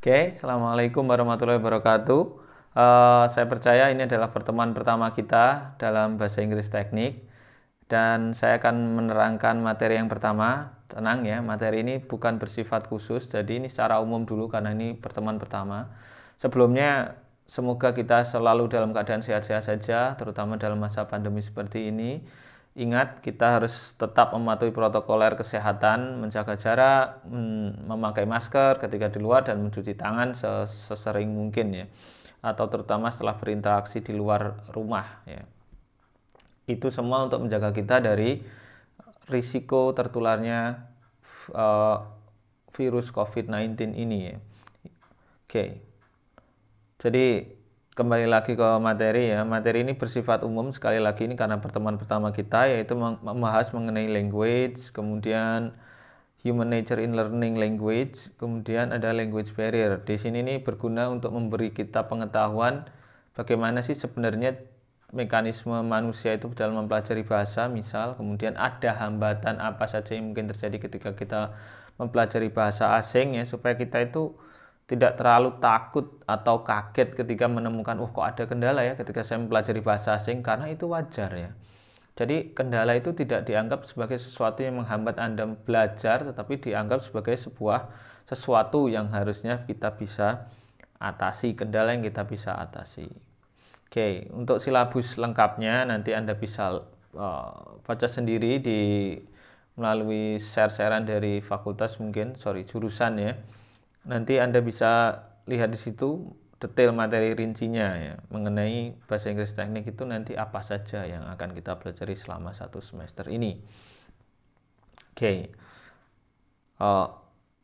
Oke, Assalamualaikum warahmatullahi wabarakatuh. Saya percaya ini adalah pertemuan pertama kita dalam bahasa Inggris teknik, dan saya akan menerangkan materi yang pertama. Tenang ya, materi ini bukan bersifat khusus, jadi ini secara umum dulu karena ini pertemuan pertama. Sebelumnya, semoga kita selalu dalam keadaan sehat-sehat saja, terutama dalam masa pandemi seperti ini. Ingat, kita harus tetap mematuhi protokoler kesehatan, menjaga jarak, memakai masker ketika di luar, dan mencuci tangan sesering mungkin ya, atau terutama setelah berinteraksi di luar rumah ya. Itu semua untuk menjaga kita dari risiko tertularnya virus COVID-19 ini ya. Oke. Jadi kembali lagi ke materi ya. Materi ini bersifat umum, sekali lagi ini karena pertemuan pertama kita, yaitu membahas mengenai language, kemudian human nature in learning language, kemudian ada language barrier. Di sini ini berguna untuk memberi kita pengetahuan bagaimana sih sebenarnya mekanisme manusia itu dalam mempelajari bahasa, misal, kemudian ada hambatan apa saja yang mungkin terjadi ketika kita mempelajari bahasa asing ya, supaya kita itu tidak terlalu takut atau kaget ketika menemukan, kok ada kendala ya ketika saya mempelajari bahasa asing, karena itu wajar ya. Jadi kendala itu tidak dianggap sebagai sesuatu yang menghambat Anda belajar, tetapi dianggap sebagai sesuatu yang harusnya kita bisa atasi, kendala yang kita bisa atasi. Oke, untuk silabus lengkapnya nanti Anda bisa baca sendiri melalui share-sharean dari fakultas, jurusan ya. Nanti Anda bisa lihat di situ detail materi rincinya ya, mengenai bahasa Inggris teknik itu nanti apa saja yang akan kita pelajari selama 1 semester ini. Oke,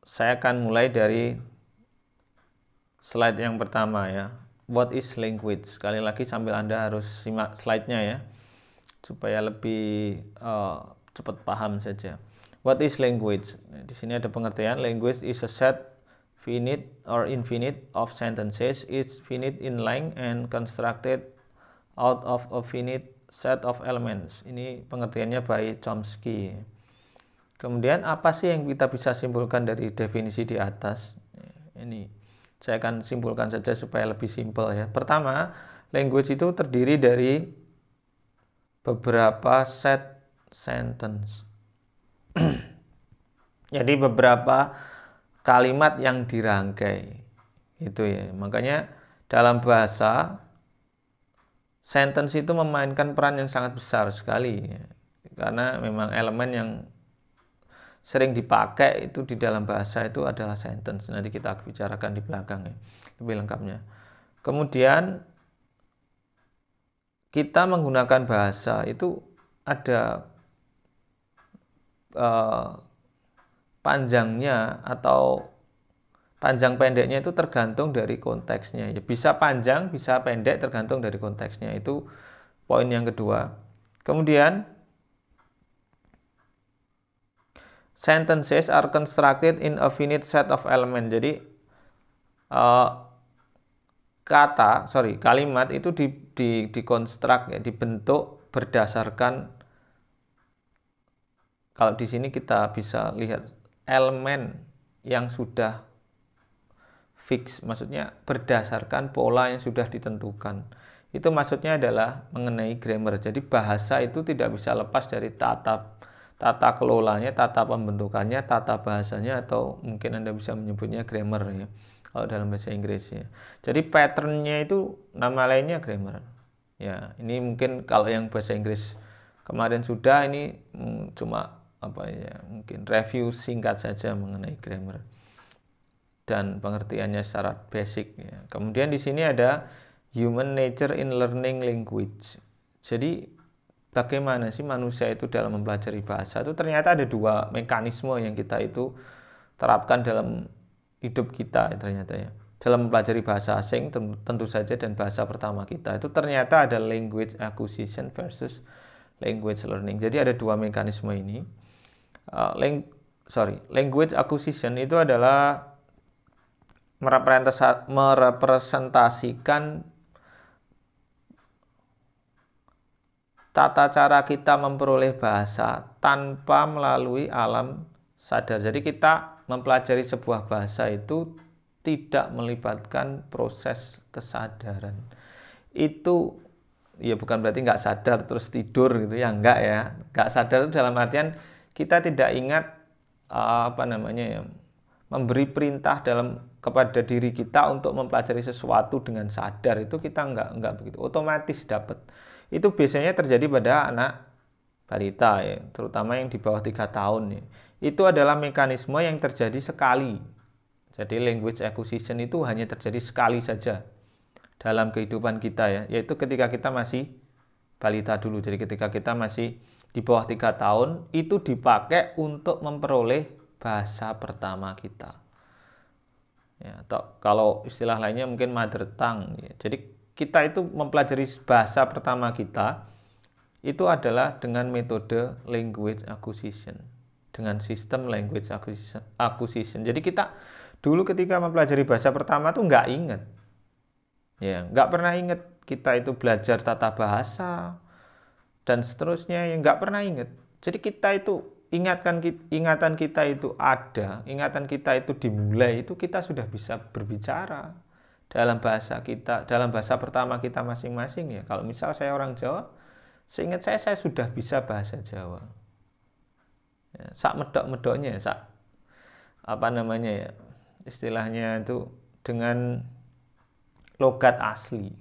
saya akan mulai dari slide yang pertama ya. What is language? Sekali lagi sambil Anda harus simak slide-nya ya, supaya lebih cepat paham saja. What is language? Di sini ada pengertian. Language is a set finite or infinite of sentences. It's finite in length and constructed out of a finite set of elements. Ini pengertiannya by Chomsky. Kemudian apa sih yang kita bisa simpulkan dari definisi di atas? Ini saya akan simpulkan saja supaya lebih simpel ya. Pertama, language itu terdiri dari beberapa set sentence. Jadi beberapa kalimat yang dirangkai itu ya. Makanya dalam bahasa sentence itu memainkan peran yang sangat besar sekali ya. Karena memang elemen yang sering dipakai itu di dalam bahasa itu adalah sentence. Nanti kita bicarakan di belakang ya, lebih lengkapnya. Kemudian kita menggunakan bahasa itu ada panjangnya atau panjang pendeknya itu tergantung dari konteksnya ya. Bisa panjang, bisa pendek, tergantung dari konteksnya. Itu poin yang kedua. Kemudian sentences are constructed in a finite set of elements. Jadi kalimat itu dikonstruk ya, dibentuk berdasarkan, kalau di sini kita bisa lihat elemen yang sudah fix, maksudnya berdasarkan pola yang sudah ditentukan. Itu maksudnya adalah mengenai grammar. Jadi bahasa itu tidak bisa lepas dari tata kelolanya, tata pembentukannya, tata bahasanya, atau mungkin Anda bisa menyebutnya grammar ya, kalau dalam bahasa Inggris ya. Jadi patternnya itu nama lainnya grammar. Ya, ini mungkin kalau yang bahasa Inggris kemarin sudah, ini cuma mungkin review singkat saja mengenai grammar dan pengertiannya secara basic ya. Kemudian di sini ada human nature in learning language. Jadi bagaimana sih manusia itu dalam mempelajari bahasa? Itu ternyata ada 2 mekanisme yang kita itu terapkan dalam hidup kita ternyata ya. Dalam mempelajari bahasa asing tentu saja, dan bahasa pertama kita itu ternyata ada language acquisition versus language learning. Jadi ada 2 mekanisme ini. Language acquisition itu adalah merepresentasikan tata cara kita memperoleh bahasa tanpa melalui alam sadar. Jadi kita mempelajari sebuah bahasa itu tidak melibatkan proses kesadaran. Itu ya bukan berarti nggak sadar terus tidur gitu ya, enggak ya. Nggak sadar itu dalam artian kita tidak ingat memberi perintah kepada diri kita untuk mempelajari sesuatu dengan sadar. Itu kita enggak begitu otomatis dapat. Itu biasanya terjadi pada anak balita ya, terutama yang di bawah 3 tahun ya. Itu adalah mekanisme yang terjadi sekali. Jadi language acquisition itu hanya terjadi sekali saja dalam kehidupan kita ya, yaitu ketika kita masih balita dulu. Jadi ketika kita masih di bawah 3 tahun, itu dipakai untuk memperoleh bahasa pertama kita. Ya, atau kalau istilah lainnya mungkin mother tongue ya. Jadi kita itu mempelajari bahasa pertama kita itu adalah dengan metode language acquisition, dengan sistem language acquisition. Jadi kita dulu ketika mempelajari bahasa pertama tuh nggak inget, ya nggak pernah inget kita itu belajar tata bahasa dan seterusnya, ya nggak pernah inget. Jadi kita itu ingatan kita itu ada, ingatan kita itu dimulai, itu kita sudah bisa berbicara dalam bahasa kita, dalam bahasa pertama kita masing-masing ya. Kalau misal saya orang Jawa, seingat saya sudah bisa bahasa Jawa. Ya, sak medok-medoknya, ya, istilahnya itu dengan logat asli,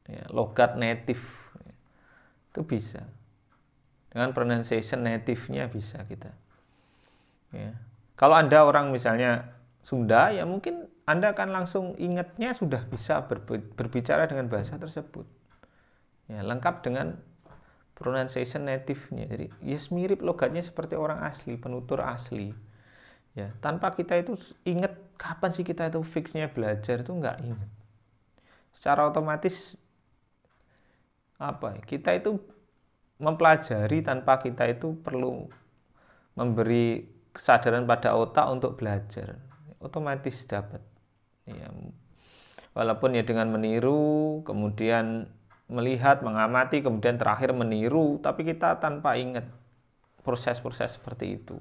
ya, logat native, ya, itu bisa. Dengan pronunciation native-nya bisa kita. Ya. Kalau Anda orang misalnya Sunda, ya mungkin Anda akan langsung ingatnya sudah bisa berbicara dengan bahasa tersebut. Ya, lengkap dengan pronunciation native-nya. Jadi yes, mirip logatnya seperti orang asli, penutur asli. Ya, tanpa kita itu ingat kapan sih kita itu fixnya belajar, itu nggak ingat. Secara otomatis kita itu mempelajari tanpa kita itu perlu memberi kesadaran pada otak untuk belajar, otomatis dapat. Ya, walaupun ya dengan meniru, kemudian melihat, mengamati, kemudian terakhir meniru, tapi kita tanpa ingat proses-proses seperti itu.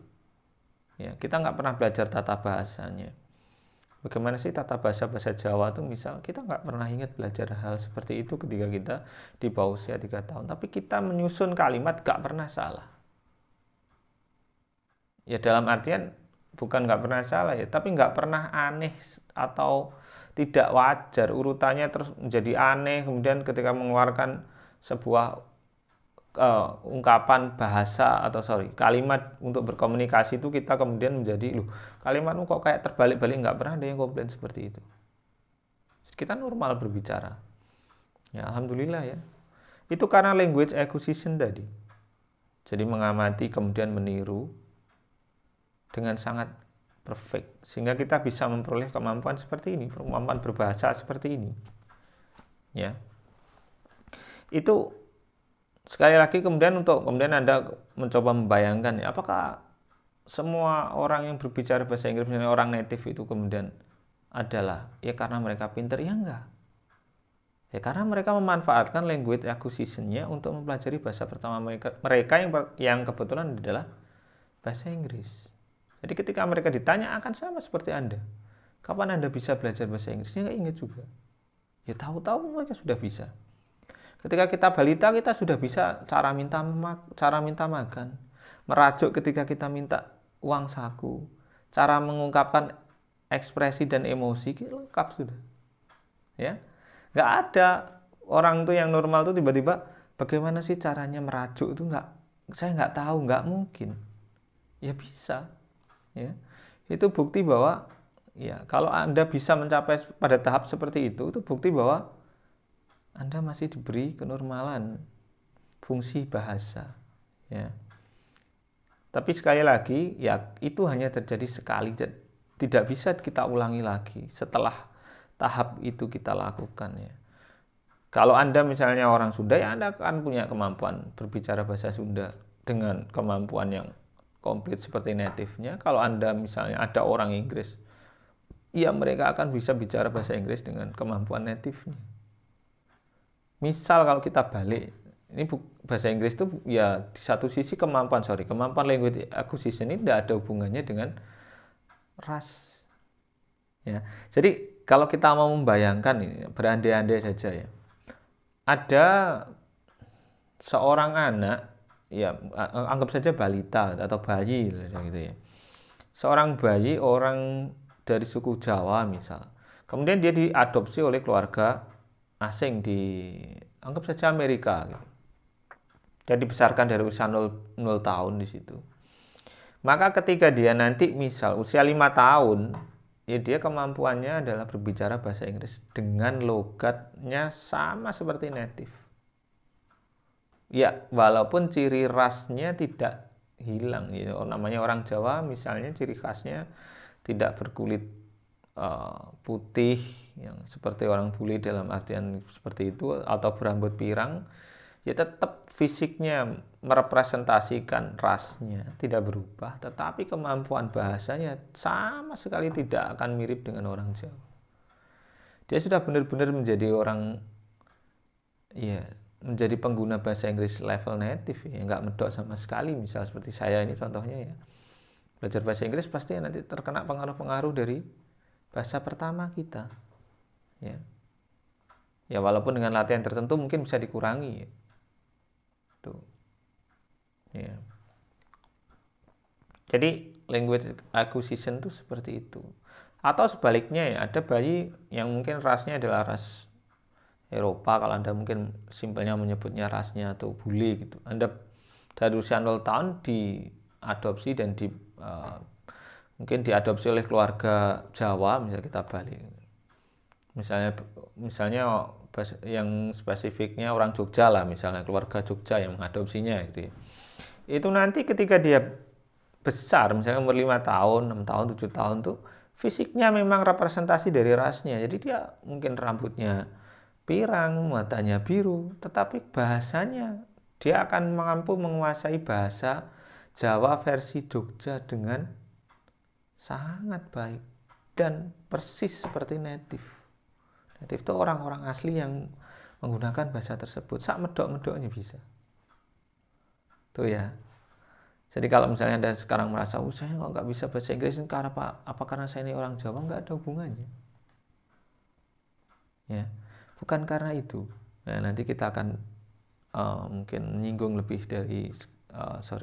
Ya, kita nggak pernah belajar tata bahasanya. Bagaimana sih tata bahasa Jawa itu, misal kita nggak pernah ingat belajar hal seperti itu ketika kita di bawah usia 3 tahun, tapi kita menyusun kalimat nggak pernah salah. Ya dalam artian bukan nggak pernah salah ya, tapi nggak pernah aneh atau tidak wajar, urutannya terus menjadi aneh, kemudian ketika mengeluarkan sebuah ungkapan bahasa atau kalimat untuk berkomunikasi itu kita kemudian menjadi kalimatmu kok kayak terbalik-balik, nggak pernah ada yang komplain seperti itu. Kita normal berbicara. Ya alhamdulillah ya. Itu karena language acquisition tadi. Jadi mengamati kemudian meniru dengan sangat perfect sehingga kita bisa memperoleh kemampuan seperti ini, kemampuan berbahasa seperti ini. Ya. Itu sekali lagi kemudian Anda mencoba membayangkan ya, apakah semua orang yang berbicara bahasa Inggris, misalnya orang native itu kemudian adalah ya karena mereka pintar? Ya enggak. Ya karena mereka memanfaatkan language acquisition-nya untuk mempelajari bahasa pertama mereka yang kebetulan adalah bahasa Inggris. Jadi ketika mereka ditanya akan sama seperti Anda. Kapan Anda bisa belajar bahasa Inggris? Ya nggak ingat juga. Ya tahu-tahu mereka sudah bisa. Ketika kita balita, kita sudah bisa cara minta makan, merajuk ketika kita minta uang saku, cara mengungkapkan ekspresi dan emosi, lengkap sudah. Ya, nggak ada orang tuh yang normal tuh tiba-tiba bagaimana sih caranya merajuk itu saya nggak tahu, nggak mungkin. Ya bisa. Ya, itu bukti bahwa ya kalau Anda bisa mencapai pada tahap seperti itu bukti bahwa Anda masih diberi kenormalan fungsi bahasa, ya. Tapi sekali lagi, ya itu hanya terjadi sekali, tidak bisa kita ulangi lagi setelah tahap itu kita lakukan, ya. Kalau Anda misalnya orang Sunda, ya Anda akan punya kemampuan berbicara bahasa Sunda dengan kemampuan yang komplit seperti native-nya. Kalau Anda misalnya ada orang Inggris, ya mereka akan bisa bicara bahasa Inggris dengan kemampuan native-nya. Misal kalau kita balik, ini bahasa Inggris itu ya di satu sisi kemampuan language acquisition ini tidak ada hubungannya dengan ras. Ya. Jadi kalau kita mau membayangkan ini, berandai-andai saja ya. Ada seorang anak, ya anggap saja balita atau bayi gitu ya. Seorang bayi orang dari suku Jawa misal. Kemudian dia diadopsi oleh keluarga asing di anggap saja Amerika gitu. Dia dibesarkan dari usia 0 tahun di situ. Maka ketika dia nanti misal usia 5 tahun, ya dia kemampuannya adalah berbicara bahasa Inggris dengan logatnya sama seperti native. Ya, walaupun ciri rasnya tidak hilang ya. Namanya orang Jawa misalnya ciri khasnya tidak berkulit putih yang seperti orang bule dalam artian seperti itu atau berambut pirang, ya tetap fisiknya merepresentasikan rasnya tidak berubah, tetapi kemampuan bahasanya sama sekali tidak akan mirip dengan orang Jawa. Dia sudah benar-benar menjadi orang, ya menjadi pengguna bahasa Inggris level native ya, nggak medok sama sekali. Misal seperti saya ini contohnya ya, belajar bahasa Inggris pasti nanti terkena pengaruh-pengaruh dari bahasa pertama kita ya. Ya walaupun dengan latihan tertentu mungkin bisa dikurangi ya. Tuh. Ya. Jadi language acquisition itu seperti itu. Atau sebaliknya ya, ada bayi yang mungkin rasnya adalah ras Eropa, kalau Anda mungkin simpelnya menyebutnya rasnya atau bule gitu. Anda dari usia 0 tahun diadopsi dan mungkin diadopsi oleh keluarga Jawa, misalnya kita balik. Misalnya yang spesifiknya orang Jogja lah, misalnya keluarga Jogja yang mengadopsinya gitu ya. Itu nanti ketika dia besar, misalnya umur 5 tahun, 6 tahun, 7 tahun tuh fisiknya memang representasi dari rasnya. Jadi dia mungkin rambutnya pirang, matanya biru, tetapi bahasanya dia akan mampu menguasai bahasa Jawa versi Jogja dengan sangat baik dan persis seperti native. Native itu orang-orang asli yang menggunakan bahasa tersebut. Sak medok-medoknya bisa. Tuh ya. Jadi kalau misalnya Anda sekarang merasa, saya kok nggak bisa bahasa Inggris, karena apa karena saya ini orang Jawa? Nggak ada hubungannya. Ya, bukan karena itu. Nah, nanti kita akan mungkin menyinggung lebih dari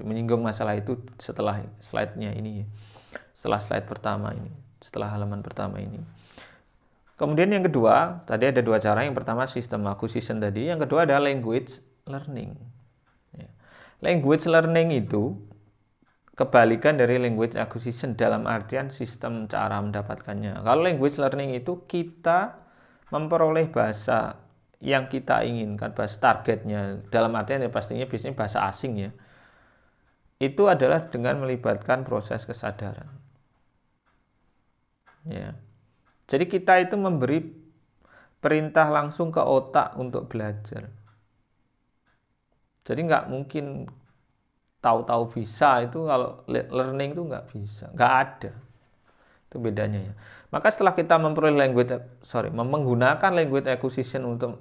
menyinggung masalah itu setelah slide-nya ini, setelah slide pertama ini, setelah halaman pertama ini. Kemudian yang kedua, tadi ada dua cara. Yang pertama sistem acquisition tadi, yang kedua adalah language learning. Ya. Language learning itu kebalikan dari language acquisition dalam artian sistem cara mendapatkannya. Kalau language learning itu kita memperoleh bahasa yang kita inginkan, bahasa targetnya, dalam artian ya pastinya biasanya bahasa asing ya. Itu adalah dengan melibatkan proses kesadaran. Ya. Jadi kita itu memberi perintah langsung ke otak untuk belajar. Jadi nggak mungkin tahu-tahu bisa, itu kalau learning itu nggak bisa, nggak ada. Itu bedanya ya. Maka setelah kita memperoleh menggunakan language acquisition untuk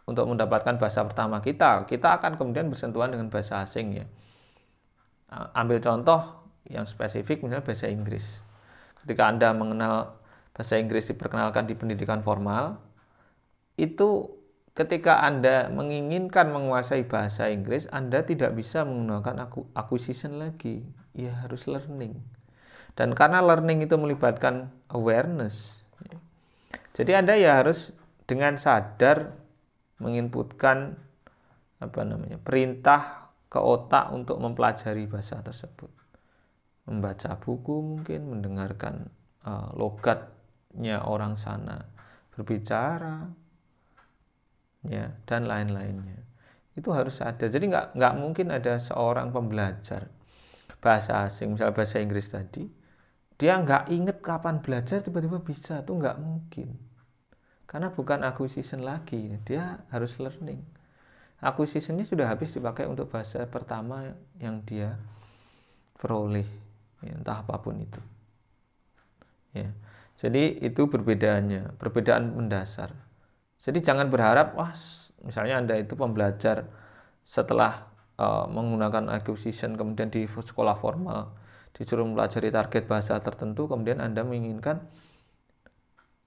mendapatkan bahasa pertama kita akan kemudian bersentuhan dengan bahasa asing ya. Ambil contoh yang spesifik, misalnya bahasa Inggris. Ketika Anda mengenal bahasa Inggris diperkenalkan di pendidikan formal, itu ketika Anda menginginkan menguasai bahasa Inggris, Anda tidak bisa menggunakan acquisition lagi. Ya harus learning. Dan karena learning itu melibatkan awareness, jadi Anda ya harus dengan sadar menginputkan perintah ke otak untuk mempelajari bahasa tersebut. Membaca buku mungkin, mendengarkan logatnya orang sana berbicara, ya, dan lain-lainnya. Itu harus ada. Jadi nggak mungkin ada seorang pembelajar bahasa asing, misalnya bahasa Inggris tadi, dia nggak inget kapan belajar tiba-tiba bisa, itu nggak mungkin. Karena bukan acquisition lagi, dia harus learning. Acquisitionnya sudah habis dipakai untuk bahasa pertama yang dia peroleh, ya, entah apapun itu. Ya. Jadi itu perbedaan mendasar. Jadi jangan berharap, misalnya Anda itu pembelajar setelah menggunakan acquisition kemudian di sekolah formal disuruh mempelajari target bahasa tertentu, kemudian Anda menginginkan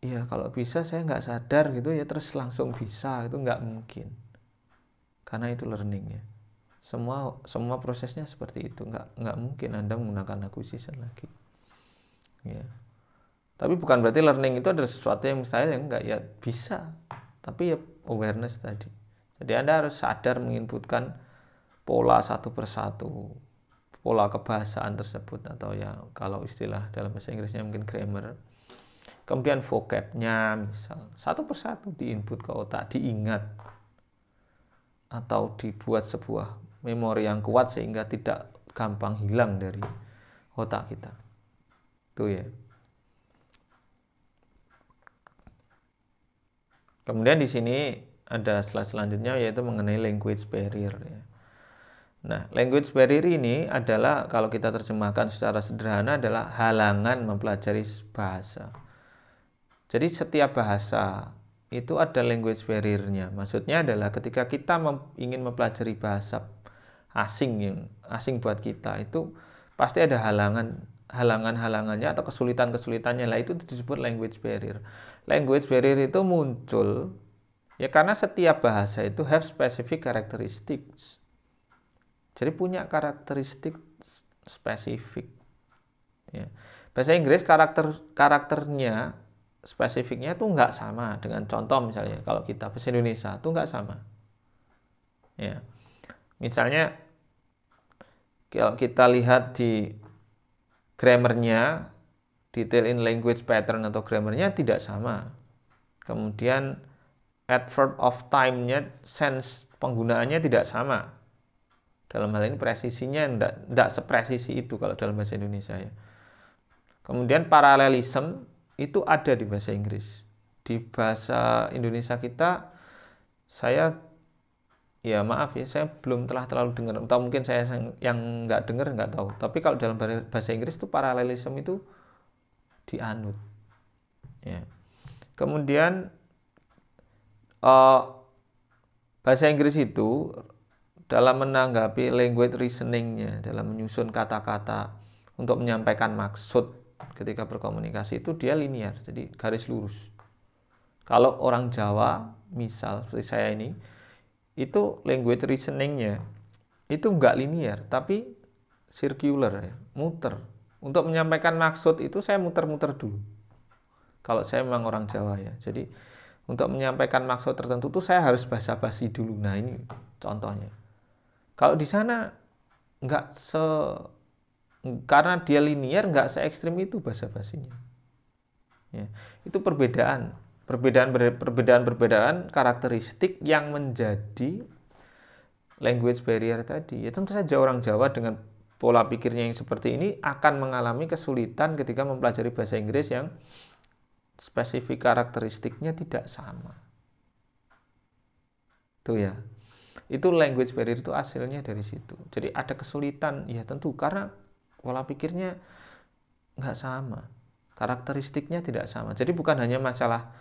ya kalau bisa saya nggak sadar gitu ya terus langsung bisa, itu nggak mungkin. Karena itu learning ya. Semua prosesnya seperti itu, nggak mungkin Anda menggunakan acquisition lagi. Ya. Tapi bukan berarti learning itu adalah sesuatu yang mustahil, yang enggak, ya bisa. Tapi ya awareness tadi. Jadi Anda harus sadar menginputkan pola satu persatu, pola kebahasaan tersebut, atau ya kalau istilah dalam bahasa Inggrisnya mungkin grammar. Kemudian vocabnya misal satu persatu diinput ke otak, diingat atau dibuat sebuah memori yang kuat sehingga tidak gampang hilang dari otak kita. Itu ya. Kemudian di sini ada slide selanjutnya yaitu mengenai language barrier ya. Nah, language barrier ini adalah kalau kita terjemahkan secara sederhana adalah halangan mempelajari bahasa. Jadi setiap bahasa itu ada language barrier-nya. Maksudnya adalah ketika kita ingin mempelajari bahasa asing yang asing buat kita, itu pasti ada halangannya atau kesulitannya lah, itu disebut language barrier. Language barrier itu muncul ya karena setiap bahasa itu have specific characteristics. Jadi punya karakteristik spesifik. Ya. Bahasa Inggris karakternya spesifiknya itu nggak sama dengan contoh misalnya kalau kita bahasa Indonesia itu nggak sama. Ya. Misalnya kalau kita lihat di grammarnya, detail in language pattern atau grammarnya tidak sama. Kemudian adverb of time-nya, sense penggunaannya tidak sama. Dalam hal ini presisinya tidak sepresisi itu kalau dalam bahasa Indonesia ya. Kemudian paralelism itu ada di bahasa Inggris. Di bahasa Indonesia kita, saya ya maaf ya, saya belum terlalu dengar, atau mungkin saya yang nggak dengar nggak tahu. Tapi kalau dalam bahasa Inggris itu paralelism itu dianut. Ya. Kemudian bahasa Inggris itu dalam menanggapi language reasoningnya, dalam menyusun kata-kata untuk menyampaikan maksud ketika berkomunikasi itu dia linear, jadi garis lurus. Kalau orang Jawa, misal seperti saya ini, itu language reasoningnya itu nggak linear, tapi circular ya, muter. Untuk menyampaikan maksud itu saya muter-muter dulu. Kalau saya memang orang Jawa ya, jadi untuk menyampaikan maksud tertentu tuh saya harus basa-basi dulu. Nah ini contohnya. Kalau di sana nggak karena dia linear nggak se ekstrim itu basa-basinya. Ya, itu perbedaan karakteristik yang menjadi language barrier tadi. Ya tentu saja orang Jawa dengan pola pikirnya yang seperti ini akan mengalami kesulitan ketika mempelajari bahasa Inggris yang spesifik karakteristiknya tidak sama. Itu ya. Itu language barrier itu hasilnya dari situ. Jadi ada kesulitan, ya tentu karena pola pikirnya nggak sama, karakteristiknya tidak sama. Jadi bukan hanya masalah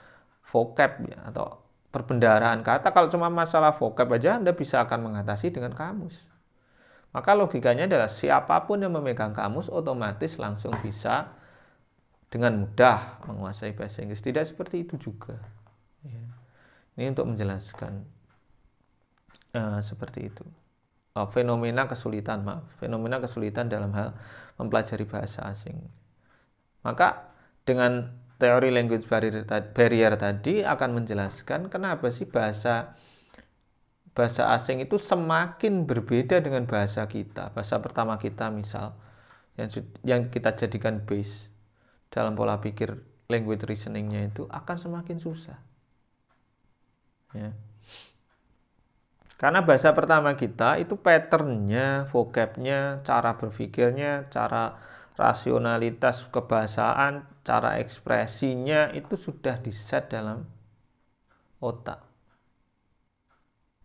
vocab ya, atau perbendaharaan kata. Kalau cuma masalah vocab aja Anda bisa akan mengatasi dengan kamus. Maka logikanya adalah siapapun yang memegang kamus otomatis langsung bisa dengan mudah menguasai bahasa Inggris. Tidak seperti itu juga. Ya. Ini untuk menjelaskan seperti itu. Fenomena kesulitan dalam hal mempelajari bahasa asing. Maka dengan teori language barrier tadi akan menjelaskan kenapa sih bahasa asing itu semakin berbeda dengan bahasa kita. Bahasa pertama kita misal yang kita jadikan base dalam pola pikir language reasoningnya itu akan semakin susah. Ya. Karena bahasa pertama kita itu patternnya, vocabnya, cara berpikirnya, cara rasionalitas kebahasaan, cara ekspresinya itu sudah diset dalam otak.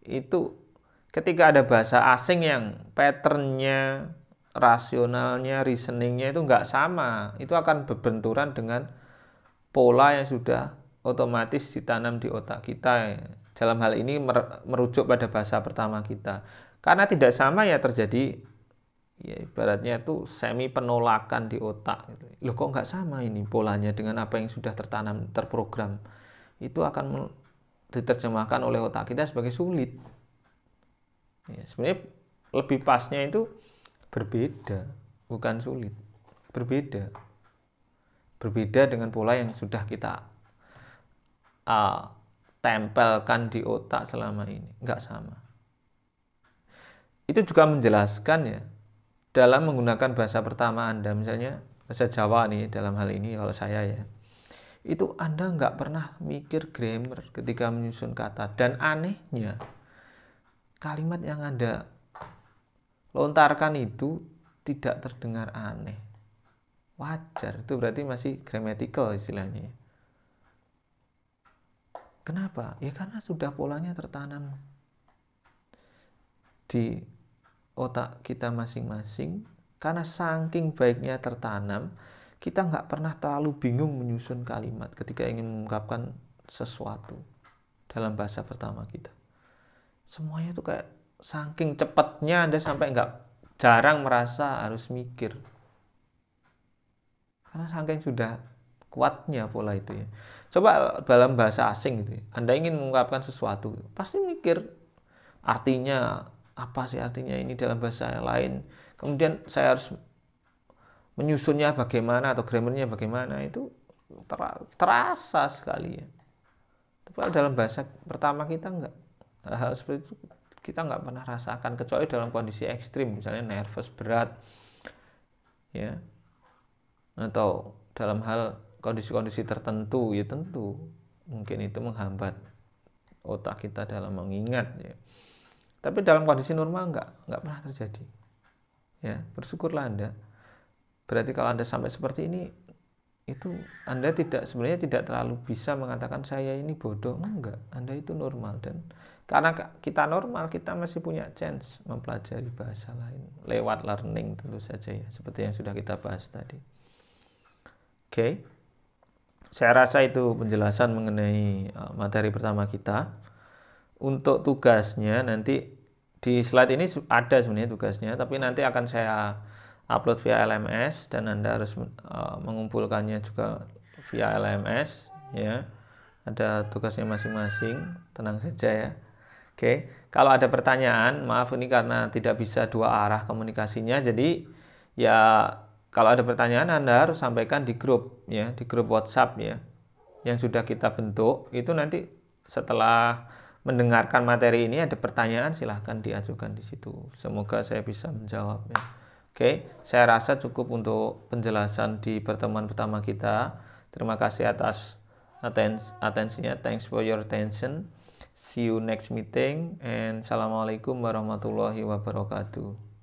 Itu ketika ada bahasa asing yang patternnya, rasionalnya, reasoningnya itu nggak sama, itu akan berbenturan dengan pola yang sudah otomatis ditanam di otak kita. Dalam hal ini merujuk pada bahasa pertama kita. Karena tidak sama ya terjadi Ya ibaratnya itu semi penolakan di otak gitu. Loh kok nggak sama ini polanya dengan apa yang sudah tertanam, terprogram. Itu akan diterjemahkan oleh otak kita sebagai sulit. Ya, sebenarnya lebih pasnya itu berbeda, bukan sulit. Berbeda. Berbeda dengan pola yang sudah kita uh, tempelkan di otak selama ini. Nggak sama. Itu juga menjelaskan ya, dalam menggunakan bahasa pertama Anda, misalnya bahasa Jawa nih dalam hal ini kalau saya ya, itu Anda nggak pernah mikir grammar ketika menyusun kata. Dan anehnya, kalimat yang Anda lontarkan itu tidak terdengar aneh. Wajar, itu berarti masih grammatical istilahnya. Kenapa? Ya karena sudah polanya tertanam di otak kita masing-masing. Karena saking baiknya tertanam, kita nggak pernah terlalu bingung menyusun kalimat ketika ingin mengungkapkan sesuatu dalam bahasa pertama kita. Semuanya tuh kayak saking cepatnya Anda sampai nggak jarang merasa harus mikir. Karena saking sudah kuatnya pola itu ya. Coba dalam bahasa asing gitu ya, Anda ingin mengungkapkan sesuatu, pasti mikir artinya apa sih artinya ini dalam bahasa yang lain. Kemudian saya harus menyusunnya bagaimana atau grammarnya bagaimana, itu terasa sekali ya. Tapi dalam bahasa pertama kita enggak, hal seperti itu kita nggak pernah rasakan kecuali dalam kondisi ekstrim, misalnya nervous berat ya, atau dalam hal kondisi-kondisi tertentu ya tentu mungkin itu menghambat otak kita dalam mengingat ya. Tapi dalam kondisi normal nggak pernah terjadi ya. Bersyukurlah Anda. Berarti kalau Anda sampai seperti ini, itu Anda sebenarnya tidak terlalu bisa mengatakan saya ini bodoh. Enggak, Anda itu normal. Dan karena kita normal, kita masih punya chance mempelajari bahasa lain lewat learning tentu saja ya, seperti yang sudah kita bahas tadi. Oke. Saya rasa itu penjelasan mengenai materi pertama kita. Untuk tugasnya nanti di slide ini ada sebenarnya tugasnya, tapi nanti akan saya upload via LMS dan Anda harus mengumpulkannya juga via LMS ya. Ada tugasnya masing-masing, tenang saja ya. Oke, kalau ada pertanyaan, maaf ini karena tidak bisa dua arah komunikasinya, jadi ya kalau ada pertanyaan Anda harus sampaikan di grup ya, di grup WhatsApp ya, yang sudah kita bentuk. Itu nanti setelah mendengarkan materi ini ada pertanyaan, silahkan diajukan di situ. Semoga saya bisa menjawab ya. Oke, saya rasa cukup untuk penjelasan di pertemuan pertama kita. Terima kasih atas atensinya. Thanks for your attention. See you next meeting and assalamualaikum warahmatullahi wabarakatuh.